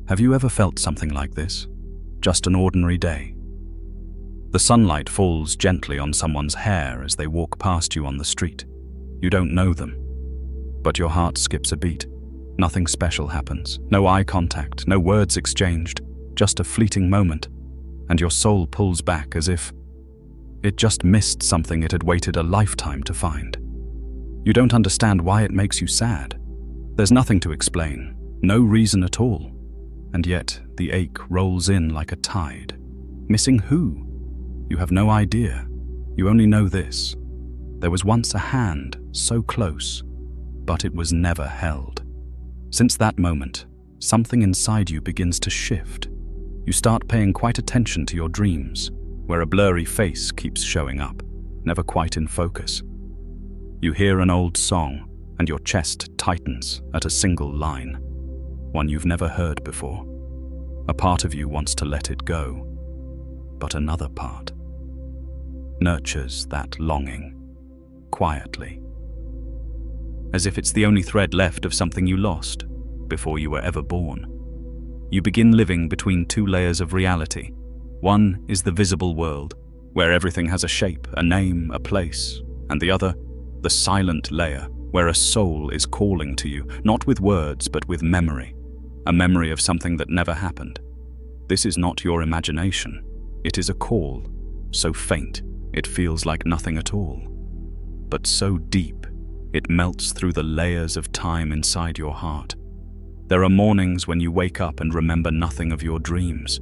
Have you ever felt something like this? Just an ordinary day. The sunlight falls gently on someone's hair as they walk past you on the street. You don't know them, but your heart skips a beat. Nothing special happens. No eye contact, no words exchanged, just a fleeting moment, and your soul pulls back as if it just missed something it had waited a lifetime to find. You don't understand why it makes you sad. There's nothing to explain, no reason at all. And yet, the ache rolls in like a tide. Missing who? You have no idea. You only know this. There was once a hand so close, but it was never held. Since that moment, something inside you begins to shift. You start paying quite attention to your dreams, where a blurry face keeps showing up, never quite in focus. You hear an old song, and your chest tightens at a single line, one you've never heard before. A part of you wants to let it go, but another part nurtures that longing, quietly, as if it's the only thread left of something you lost before you were ever born. You begin living between two layers of reality. One is the visible world, where everything has a shape, a name, a place, and the other, the silent layer, where a soul is calling to you, not with words, but with memory, a memory of something that never happened. This is not your imagination. It is a call, so faint, it feels like nothing at all, but so deep, it melts through the layers of time inside your heart. There are mornings when you wake up and remember nothing of your dreams.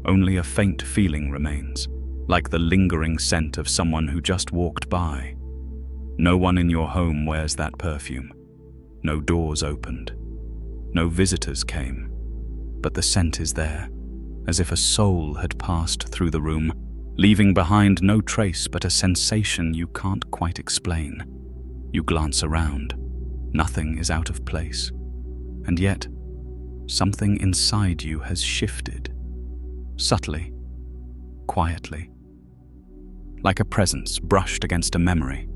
Only a faint feeling remains, like the lingering scent of someone who just walked by. No one in your home wears that perfume. No doors opened. No visitors came. But the scent is there, as if a soul had passed through the room, leaving behind no trace but a sensation you can't quite explain. You glance around. Nothing is out of place. And yet, something inside you has shifted. Subtly, quietly. Like a presence brushed against a memory.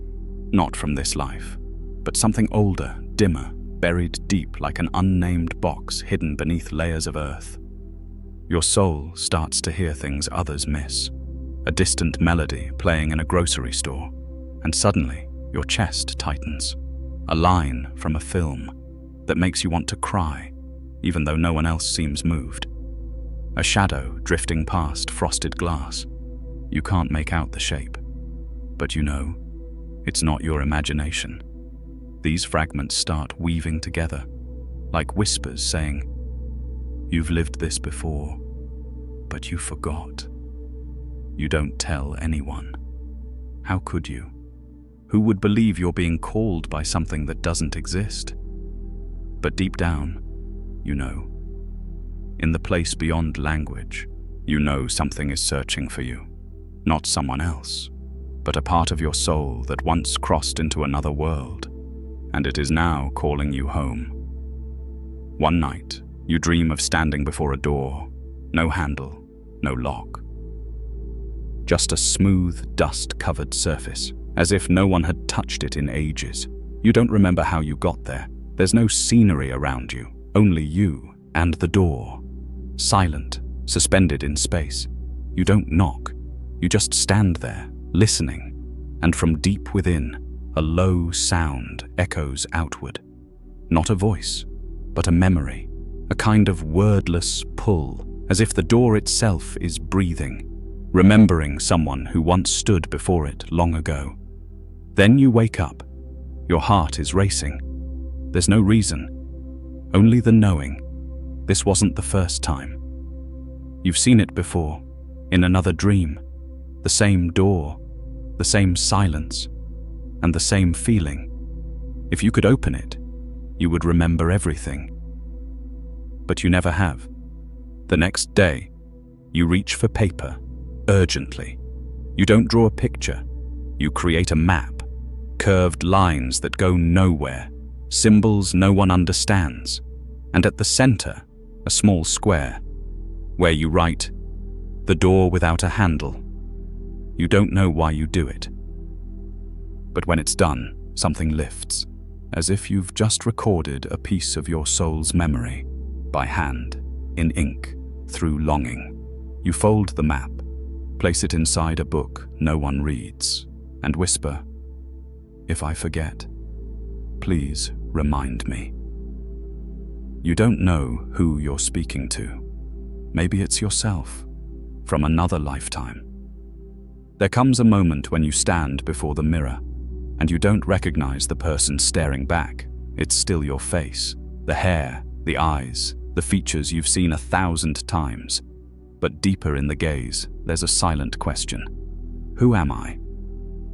Not from this life, but something older, dimmer, buried deep like an unnamed box hidden beneath layers of earth. Your soul starts to hear things others miss. A distant melody playing in a grocery store, and suddenly your chest tightens. A line from a film that makes you want to cry, even though no one else seems moved. A shadow drifting past frosted glass. You can't make out the shape, but you know, it's not your imagination. These fragments start weaving together, like whispers saying, "You've lived this before, but you forgot." You don't tell anyone. How could you? Who would believe you're being called by something that doesn't exist? But deep down, you know. In the place beyond language, you know something is searching for you. Not someone else, but a part of your soul that once crossed into another world, and it is now calling you home. One night, you dream of standing before a door, no handle, no lock. Just a smooth, dust-covered surface, as if no one had touched it in ages. You don't remember how you got there. There's no scenery around you, only you and the door. Silent, suspended in space. You don't knock. You just stand there, listening, and from deep within, a low sound echoes outward. Not a voice, but a memory, a kind of wordless pull, as if the door itself is breathing, remembering someone who once stood before it long ago. Then you wake up. Your heart is racing. There's no reason, only the knowing. This wasn't the first time. You've seen it before, in another dream. The same door, the same silence, and the same feeling. If you could open it, you would remember everything. But you never have. The next day, you reach for paper, urgently. You don't draw a picture. You create a map, curved lines that go nowhere, symbols no one understands, and at the center, a small square, where you write, "The door without a handle." You don't know why you do it. But when it's done, something lifts, as if you've just recorded a piece of your soul's memory by hand. in ink, through longing. You fold the map, place it inside a book no one reads, and whisper, "If I forget, please remind me." You don't know who you're speaking to. Maybe it's yourself, from another lifetime. There comes a moment when you stand before the mirror, and you don't recognize the person staring back. It's still your face, the hair, the eyes, the features you've seen 1,000 times. But deeper in the gaze, there's a silent question. Who am I?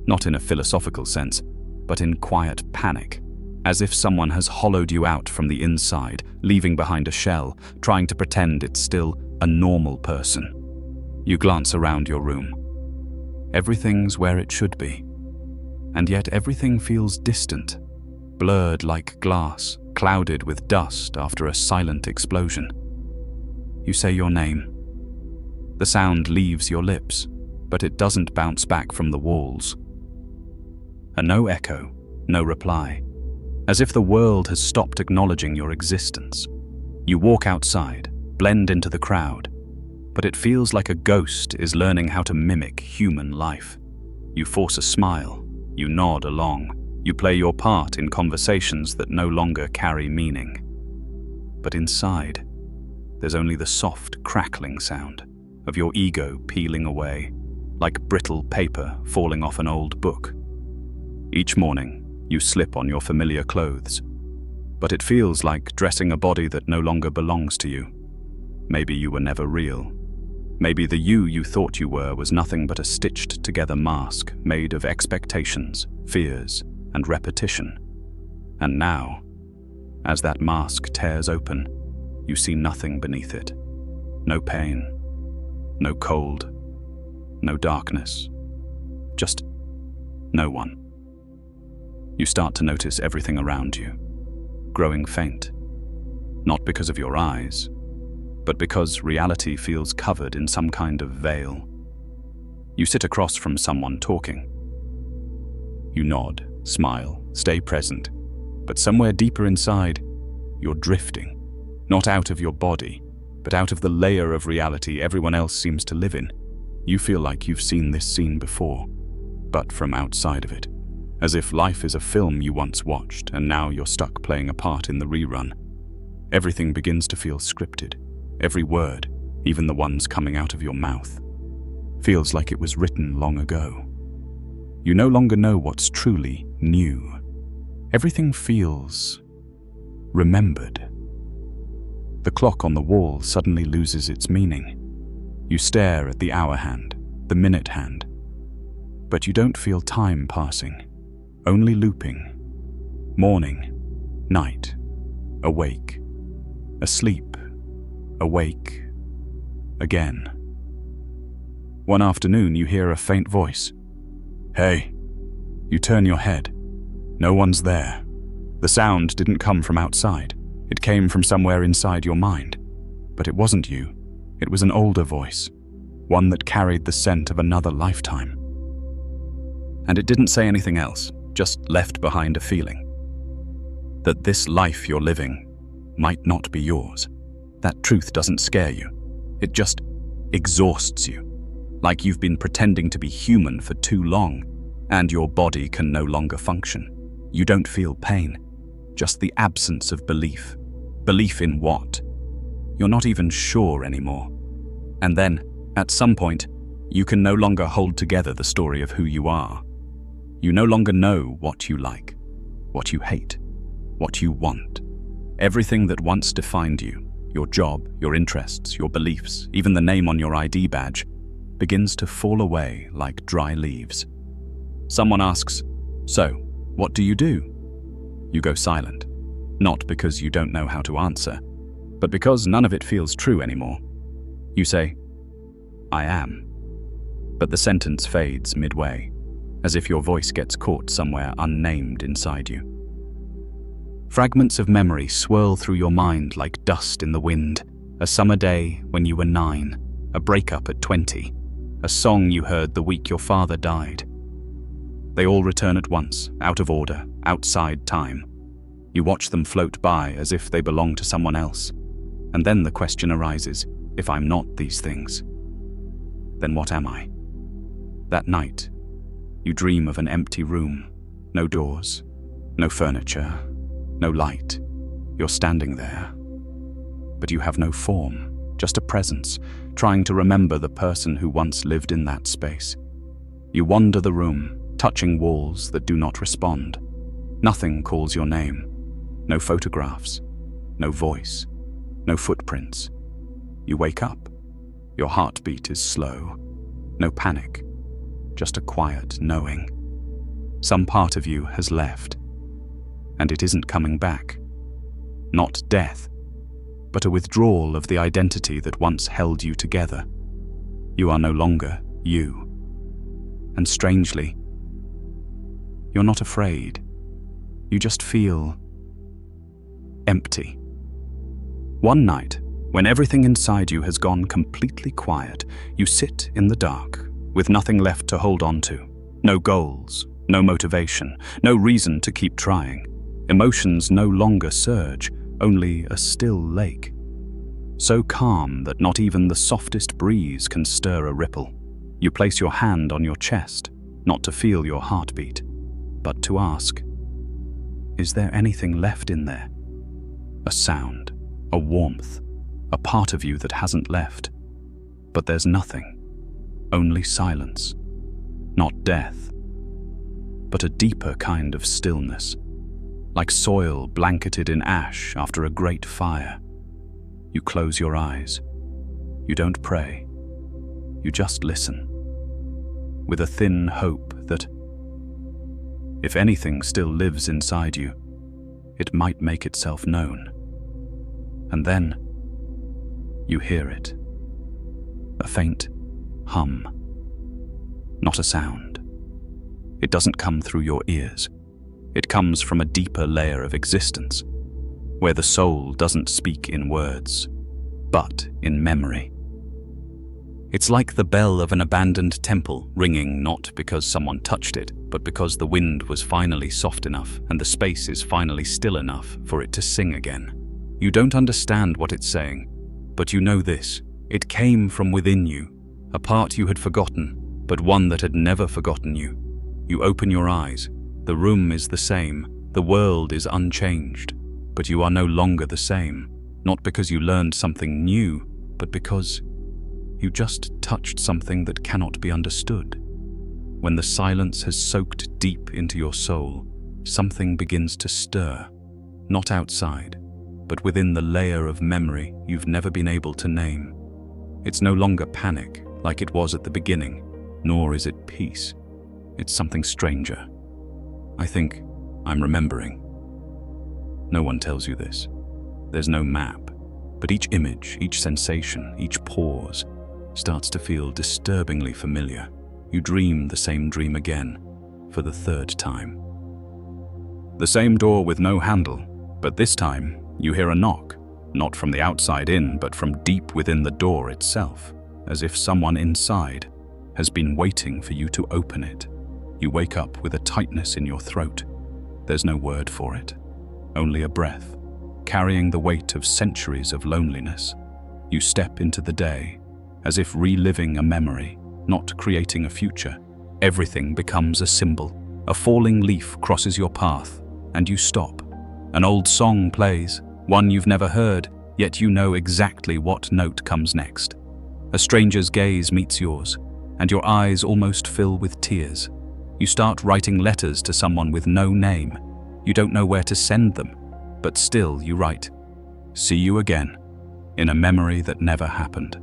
Not in a philosophical sense, but in quiet panic, as if someone has hollowed you out from the inside, leaving behind a shell, trying to pretend it's still a normal person. You glance around your room. Everything's where it should be. And yet everything feels distant, blurred like glass, clouded with dust after a silent explosion. You say your name. The sound leaves your lips, but it doesn't bounce back from the walls. No echo, no reply, as if the world has stopped acknowledging your existence. You walk outside, blend into the crowd, but it feels like a ghost is learning how to mimic human life. You force a smile, you nod along, you play your part in conversations that no longer carry meaning. But inside, there's only the soft, crackling sound of your ego peeling away, like brittle paper falling off an old book. Each morning, you slip on your familiar clothes, but it feels like dressing a body that no longer belongs to you. Maybe you were never real. Maybe the you thought you were was nothing but a stitched-together mask made of expectations, fears, and repetition. And now, as that mask tears open, you see nothing beneath it. No pain, no cold, no darkness, just no one. You start to notice everything around you, growing faint, not because of your eyes, but because reality feels covered in some kind of veil. You sit across from someone talking. You nod, smile, stay present, but somewhere deeper inside, you're drifting, not out of your body, but out of the layer of reality everyone else seems to live in. You feel like you've seen this scene before, but from outside of it, as if life is a film you once watched and now you're stuck playing a part in the rerun. Everything begins to feel scripted. Every word, even the ones coming out of your mouth, feels like it was written long ago. You no longer know what's truly new. Everything feels remembered. The clock on the wall suddenly loses its meaning. You stare at the hour hand, the minute hand, but you don't feel time passing, only looping. Morning, night, awake, asleep, awake, again. One afternoon you hear a faint voice. "Hey." You turn your head. No one's there. The sound didn't come from outside. It came from somewhere inside your mind. But it wasn't you. It was an older voice, one that carried the scent of another lifetime. And it didn't say anything else, just left behind a feeling that this life you're living might not be yours. That truth doesn't scare you. It just exhausts you, like you've been pretending to be human for too long, and your body can no longer function. You don't feel pain, just the absence of belief. Belief in what? You're not even sure anymore. And then, at some point, you can no longer hold together the story of who you are. You no longer know what you like, what you hate, what you want. Everything that once defined you, your job, your interests, your beliefs, even the name on your ID badge, begins to fall away like dry leaves. Someone asks, "So, what do you do?" You go silent, not because you don't know how to answer, but because none of it feels true anymore. You say, "I am," but the sentence fades midway, as if your voice gets caught somewhere unnamed inside you. Fragments of memory swirl through your mind like dust in the wind. A summer day when you were 9, a breakup at 20, a song you heard the week your father died. They all return at once, out of order, outside time. You watch them float by as if they belong to someone else. And then the question arises, if I'm not these things, then what am I? That night, you dream of an empty room, no doors, no furniture, no light. You're standing there, but you have no form, just a presence, trying to remember the person who once lived in that space. You wander the room, touching walls that do not respond. Nothing calls your name. No photographs, no voice, no footprints. You wake up. Your heartbeat is slow. No panic, just a quiet knowing. Some part of you has left, and it isn't coming back. Not death, but a withdrawal of the identity that once held you together. You are no longer you. And strangely, you're not afraid. You just feel empty. One night, when everything inside you has gone completely quiet, you sit in the dark, with nothing left to hold on to. No goals, no motivation, no reason to keep trying. Emotions no longer surge, only a still lake. So calm that not even the softest breeze can stir a ripple. You place your hand on your chest, not to feel your heartbeat, but to ask, is there anything left in there? A sound, a warmth, a part of you that hasn't left. But there's nothing, only silence. Not death, but a deeper kind of stillness, like soil blanketed in ash after a great fire. You close your eyes. You don't pray. You just listen, with a thin hope that, if anything still lives inside you, it might make itself known. And then, you hear it. A faint hum. Not a sound. It doesn't come through your ears. It comes from a deeper layer of existence, where the soul doesn't speak in words, but in memory. It's like the bell of an abandoned temple ringing not because someone touched it, but because the wind was finally soft enough and the space is finally still enough for it to sing again. You don't understand what it's saying, but you know this. It came from within you, a part you had forgotten, but one that had never forgotten you. You open your eyes. The room is the same. The world is unchanged. But you are no longer the same, not because you learned something new, but because you just touched something that cannot be understood. When the silence has soaked deep into your soul, something begins to stir, not outside, but within the layer of memory you've never been able to name. It's no longer panic like it was at the beginning, nor is it peace. It's something stranger. I think I'm remembering. No one tells you this. There's no map, but each image, each sensation, each pause starts to feel disturbingly familiar. You dream the same dream again, for the third time. The same door with no handle, but this time you hear a knock, not from the outside in, but from deep within the door itself, as if someone inside has been waiting for you to open it. You wake up with a tightness in your throat. There's no word for it, only a breath, carrying the weight of centuries of loneliness. You step into the day, as if reliving a memory, not creating a future. Everything becomes a symbol. A falling leaf crosses your path, and you stop. An old song plays, one you've never heard, yet you know exactly what note comes next. A stranger's gaze meets yours, and your eyes almost fill with tears. You start writing letters to someone with no name. You don't know where to send them, but still you write, "See you again," in a memory that never happened.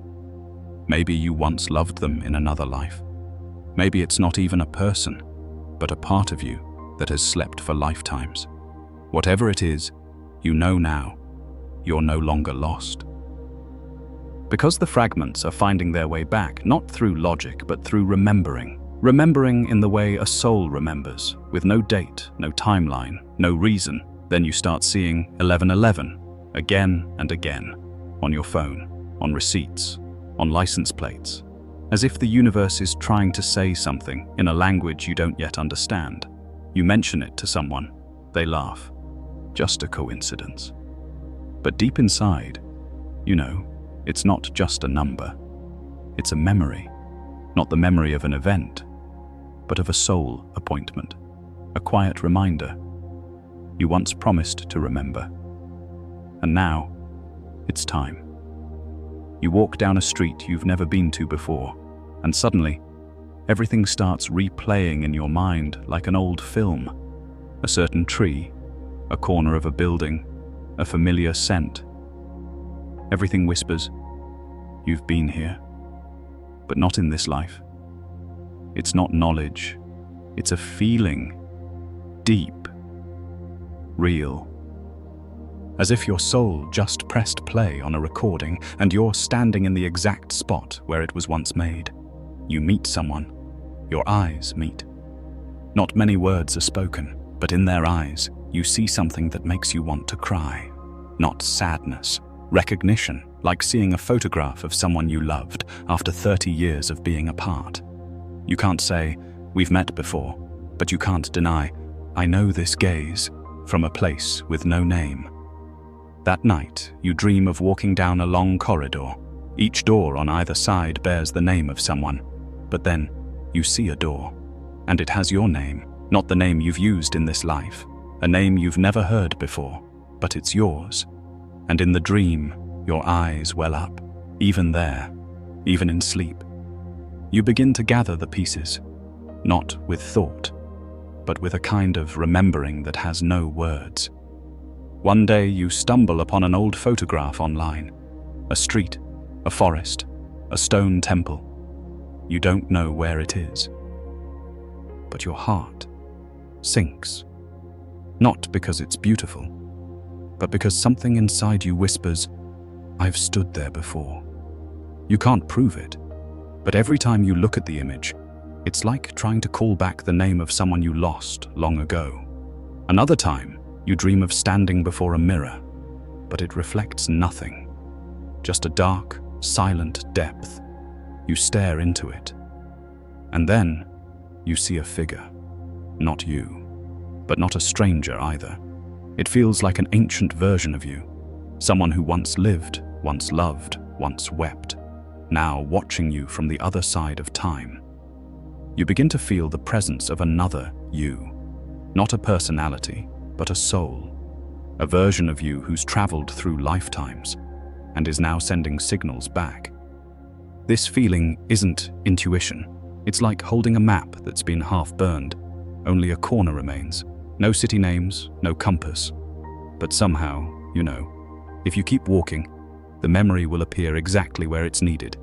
Maybe you once loved them in another life. Maybe it's not even a person, but a part of you that has slept for lifetimes. Whatever it is, you know now, you're no longer lost. Because the fragments are finding their way back, not through logic, but through remembering. Remembering in the way a soul remembers, with no date, no timeline, no reason. Then you start seeing 1111 again and again, on your phone, on receipts, on license plates, as if the universe is trying to say something in a language you don't yet understand. You mention it to someone, they laugh. Just a coincidence. But deep inside, You know, it's not just a number. It's a memory. Not the memory of an event, but of a soul appointment. A quiet reminder. You once promised to remember. And now, it's time. You walk down a street you've never been to before, and suddenly, everything starts replaying in your mind like an old film. A certain tree, a corner of a building, a familiar scent. Everything whispers, you've been here, but not in this life. It's not knowledge, it's a feeling, deep, real. As if your soul just pressed play on a recording and you're standing in the exact spot where it was once made. You meet someone, your eyes meet. Not many words are spoken, but in their eyes, you see something that makes you want to cry. Not sadness, recognition, like seeing a photograph of someone you loved after 30 years of being apart. You can't say, we've met before, but you can't deny, I know this gaze, from a place with no name. That night, you dream of walking down a long corridor. Each door on either side bears the name of someone. But then, you see a door, and it has your name, not the name you've used in this life, a name you've never heard before, but it's yours. And in the dream, your eyes well up, even there, even in sleep. You begin to gather the pieces, not with thought, but with a kind of remembering that has no words. One day you stumble upon an old photograph online, a street, a forest, a stone temple. You don't know where it is. But your heart sinks, not because it's beautiful, but because something inside you whispers, I've stood there before. You can't prove it, but every time you look at the image, it's like trying to call back the name of someone you lost long ago. Another time, you dream of standing before a mirror, but it reflects nothing. Just a dark, silent depth. You stare into it. And then, you see a figure. Not you, but not a stranger either. It feels like an ancient version of you. Someone who once lived, once loved, once wept. Now watching you from the other side of time. You begin to feel the presence of another you. Not a personality, but a soul, a version of you who's traveled through lifetimes and is now sending signals back. This feeling isn't intuition. It's like holding a map that's been half burned. Only a corner remains. No city names, no compass. But somehow, you know, if you keep walking, the memory will appear exactly where it's needed.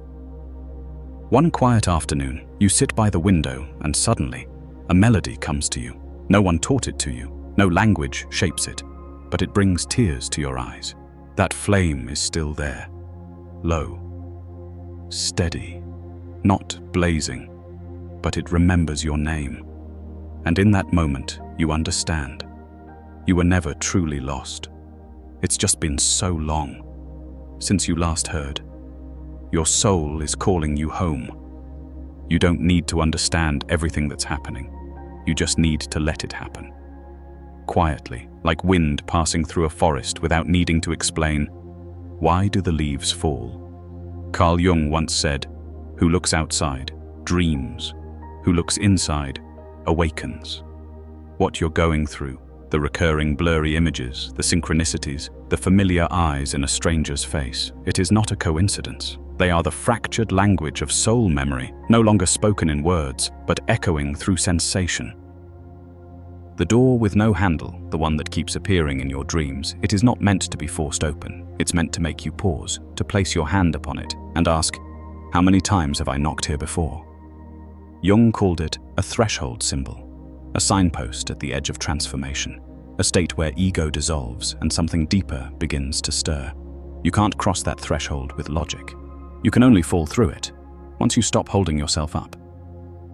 One quiet afternoon, you sit by the window and suddenly, a melody comes to you. No one taught it to you. No language shapes it, but it brings tears to your eyes. That flame is still there, low, steady, not blazing, but it remembers your name. And in that moment, you understand. You were never truly lost. It's just been so long since you last heard. Your soul is calling you home. You don't need to understand everything that's happening. You just need to let it happen. Quietly, like wind passing through a forest without needing to explain, why do the leaves fall? Carl Jung once said, who looks outside, dreams. Who looks inside, awakens. What you're going through, the recurring blurry images, the synchronicities, the familiar eyes in a stranger's face, it is not a coincidence. They are the fractured language of soul memory, no longer spoken in words, but echoing through sensation. The door with no handle, the one that keeps appearing in your dreams, it is not meant to be forced open. It's meant to make you pause, to place your hand upon it, and ask, how many times have I knocked here before? Jung called it a threshold symbol, a signpost at the edge of transformation, a state where ego dissolves and something deeper begins to stir. You can't cross that threshold with logic. You can only fall through it, once you stop holding yourself up.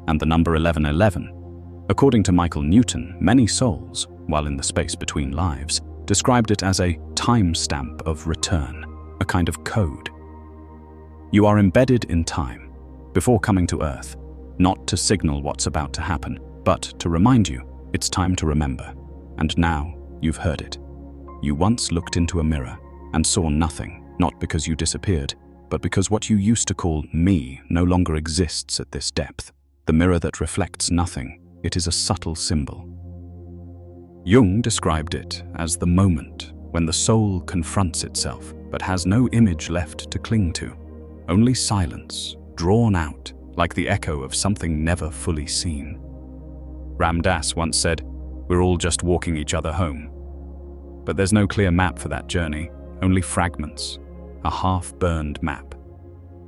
And the number 1111, according to Michael Newton, many souls, while in the space between lives, described it as a time stamp of return, a kind of code. You are embedded in time, before coming to Earth, not to signal what's about to happen, but to remind you it's time to remember. And now you've heard it. You once looked into a mirror and saw nothing, Not because you disappeared, but because what you used to call me no longer exists at this depth. The mirror that reflects nothing, it is a subtle symbol. Jung described it as the moment when the soul confronts itself but has no image left to cling to, only silence, drawn out like the echo of something never fully seen. Ram Dass once said, "We're all just walking each other home." But there's no clear map for that journey, only fragments, a half-burned map.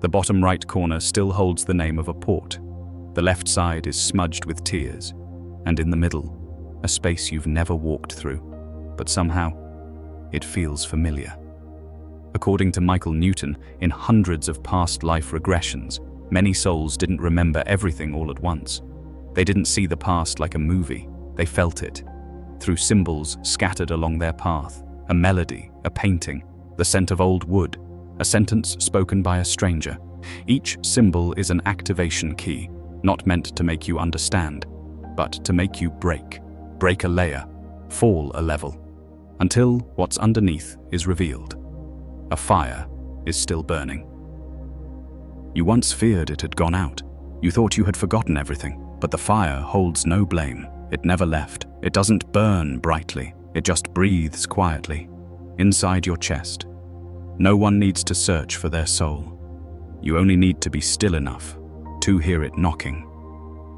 The bottom right corner still holds the name of a port. The left side is smudged with tears, and in the middle, a space you've never walked through, but somehow, it feels familiar. According to Michael Newton, in hundreds of past life regressions, many souls didn't remember everything all at once. They didn't see the past like a movie, they felt it, through symbols scattered along their path, a melody, a painting, the scent of old wood, a sentence spoken by a stranger. Each symbol is an activation key, not meant to make you understand, but to make you break a layer, fall a level, until what's underneath is revealed. A fire is still burning. You once feared it had gone out. You thought you had forgotten everything, but the fire holds no blame. It never left. It doesn't burn brightly. It just breathes quietly, inside your chest. No one needs to search for their soul. You only need to be still enough to hear it knocking.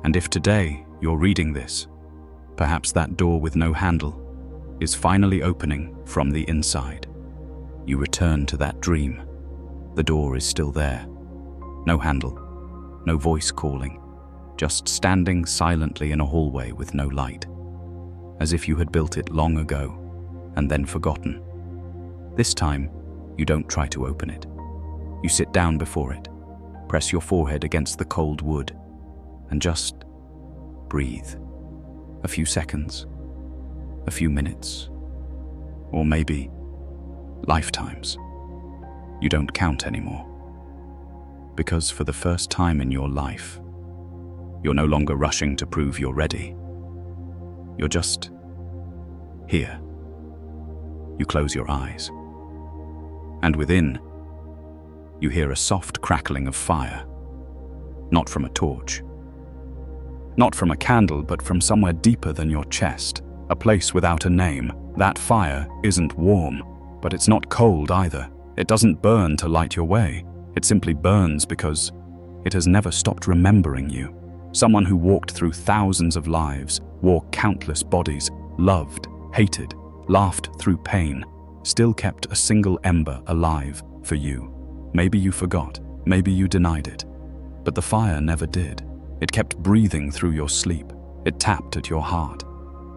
And if today you're reading this, perhaps that door with no handle is finally opening from the inside. You return to that dream. The door is still there. No handle, no voice calling, just standing silently in a hallway with no light, as if you had built it long ago and then forgotten. This time, you don't try to open it. You sit down before it, press your forehead against the cold wood, and just breathe. A few seconds, a few minutes, or maybe lifetimes. You don't count anymore. Because for the first time in your life, you're no longer rushing to prove you're ready. You're just here. You close your eyes. And within, you hear a soft crackling of fire. Not from a torch. Not from a candle, but from somewhere deeper than your chest. A place without a name. That fire isn't warm, but it's not cold either. It doesn't burn to light your way. It simply burns because it has never stopped remembering you. Someone who walked through thousands of lives, wore countless bodies, loved, hated, laughed through pain, still kept a single ember alive for you. Maybe you forgot, maybe you denied it, but the fire never did. It kept breathing through your sleep. It tapped at your heart.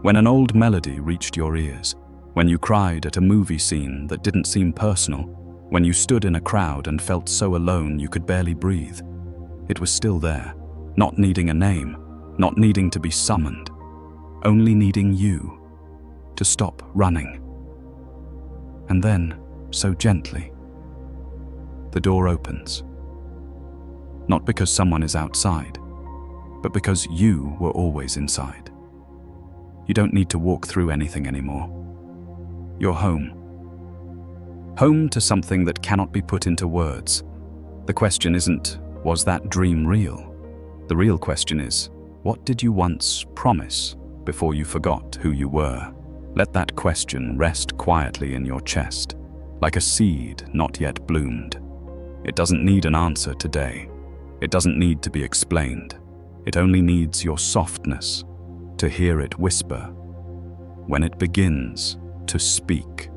When an old melody reached your ears, when you cried at a movie scene that didn't seem personal, when you stood in a crowd and felt so alone you could barely breathe, it was still there, not needing a name, not needing to be summoned, only needing you to stop running. And then, so gently, the door opens. Not because someone is outside, but because you were always inside. You don't need to walk through anything anymore. You're home. Home to something that cannot be put into words. The question isn't, was that dream real? The real question is, what did you once promise before you forgot who you were? Let that question rest quietly in your chest, like a seed not yet bloomed. It doesn't need an answer today. It doesn't need to be explained. It only needs your softness to hear it whisper when it begins to speak.